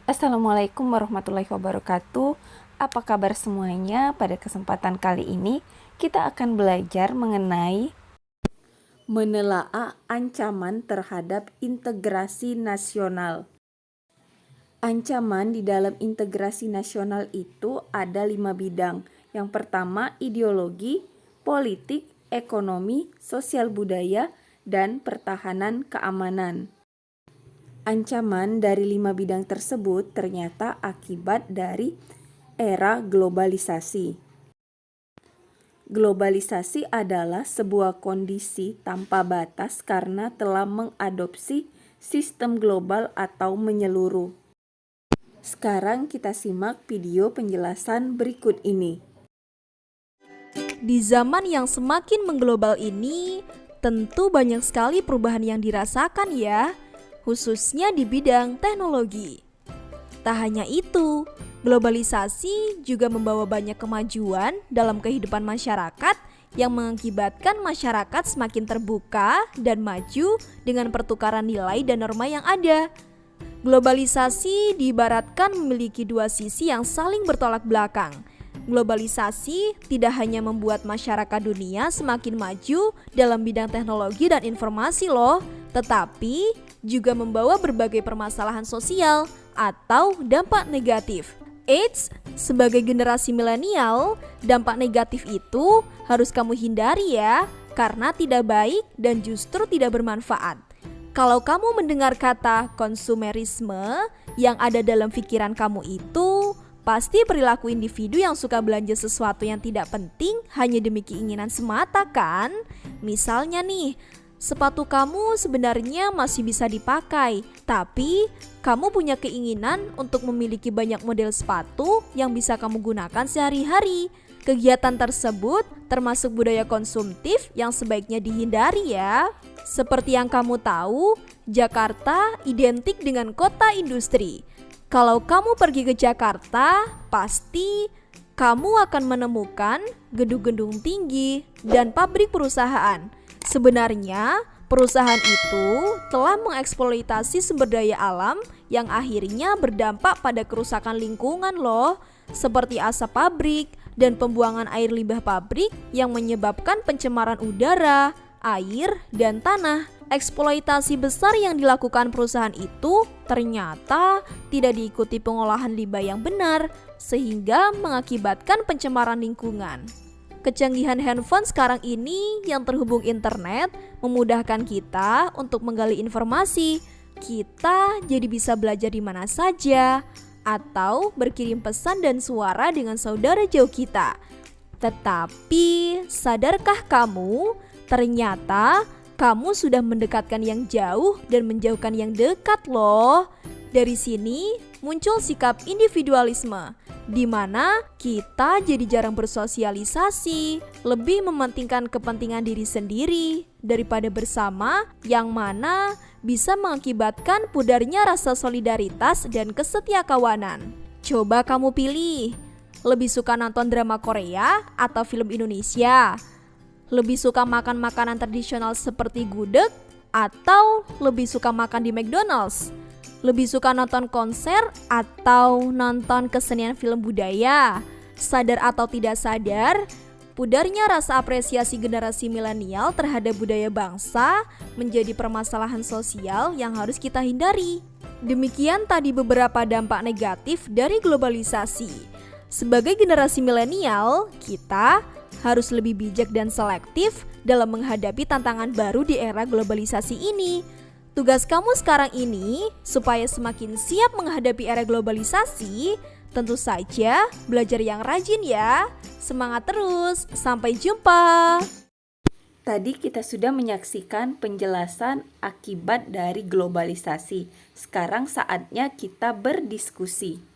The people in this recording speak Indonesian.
Assalamualaikum warahmatullahi wabarakatuh. Apa kabar semuanya? Pada kesempatan kali ini kita akan belajar mengenai menelaah ancaman terhadap integrasi nasional. Ancaman di dalam integrasi nasional itu ada 5 bidang. Yang pertama ideologi, politik, ekonomi, sosial budaya, dan pertahanan keamanan. Ancaman dari 5 bidang tersebut ternyata akibat dari era globalisasi. Globalisasi adalah sebuah kondisi tanpa batas karena telah mengadopsi sistem global atau menyeluruh. Sekarang kita simak video penjelasan berikut ini. Di zaman yang semakin mengglobal ini, tentu banyak sekali perubahan yang dirasakan ya, khususnya di bidang teknologi. Tak hanya itu, globalisasi juga membawa banyak kemajuan dalam kehidupan masyarakat yang mengakibatkan masyarakat semakin terbuka dan maju dengan pertukaran nilai dan norma yang ada. Globalisasi diibaratkan memiliki dua sisi yang saling bertolak belakang. Globalisasi tidak hanya membuat masyarakat dunia semakin maju dalam bidang teknologi dan informasi loh, tetapi juga membawa berbagai permasalahan sosial atau dampak negatif. Eits, sebagai generasi milenial, dampak negatif itu harus kamu hindari ya, karena tidak baik dan justru tidak bermanfaat. Kalau kamu mendengar kata konsumerisme, yang ada dalam pikiran kamu itu pasti perilaku individu yang suka belanja sesuatu yang tidak penting hanya demi keinginan semata kan? Misalnya nih, sepatu kamu sebenarnya masih bisa dipakai, tapi kamu punya keinginan untuk memiliki banyak model sepatu yang bisa kamu gunakan sehari-hari. Kegiatan tersebut termasuk budaya konsumtif yang sebaiknya dihindari ya. Seperti yang kamu tahu, Jakarta identik dengan kota industri. Kalau kamu pergi ke Jakarta, pasti kamu akan menemukan gedung-gedung tinggi dan pabrik perusahaan. Sebenarnya, perusahaan itu telah mengeksploitasi sumber daya alam yang akhirnya berdampak pada kerusakan lingkungan loh, seperti asap pabrik dan pembuangan air limbah pabrik yang menyebabkan pencemaran udara, air, dan tanah. Eksploitasi besar yang dilakukan perusahaan itu ternyata tidak diikuti pengolahan limbah yang benar, sehingga mengakibatkan pencemaran lingkungan. Kecanggihan handphone sekarang ini yang terhubung internet memudahkan kita untuk menggali informasi. Kita jadi bisa belajar di mana saja atau berkirim pesan dan suara dengan saudara jauh kita. Tetapi, sadarkah kamu, ternyata kamu sudah mendekatkan yang jauh dan menjauhkan yang dekat loh. Dari sini muncul sikap individualisme, di mana kita jadi jarang bersosialisasi, lebih mementingkan kepentingan diri sendiri daripada bersama, yang mana bisa mengakibatkan pudarnya rasa solidaritas dan kesetiakawanan. Coba kamu pilih, lebih suka nonton drama Korea atau film Indonesia? Lebih suka makan makanan tradisional seperti gudeg atau lebih suka makan di McDonald's? Lebih suka nonton konser atau nonton kesenian film budaya? Sadar atau tidak sadar, pudarnya rasa apresiasi generasi milenial terhadap budaya bangsa menjadi permasalahan sosial yang harus kita hindari. Demikian tadi beberapa dampak negatif dari globalisasi. Sebagai generasi milenial, kita harus lebih bijak dan selektif dalam menghadapi tantangan baru di era globalisasi ini. Tugas kamu sekarang ini supaya semakin siap menghadapi era globalisasi, tentu saja belajar yang rajin ya. Semangat terus, sampai jumpa. Tadi kita sudah menyaksikan penjelasan akibat dari globalisasi. Sekarang saatnya kita berdiskusi.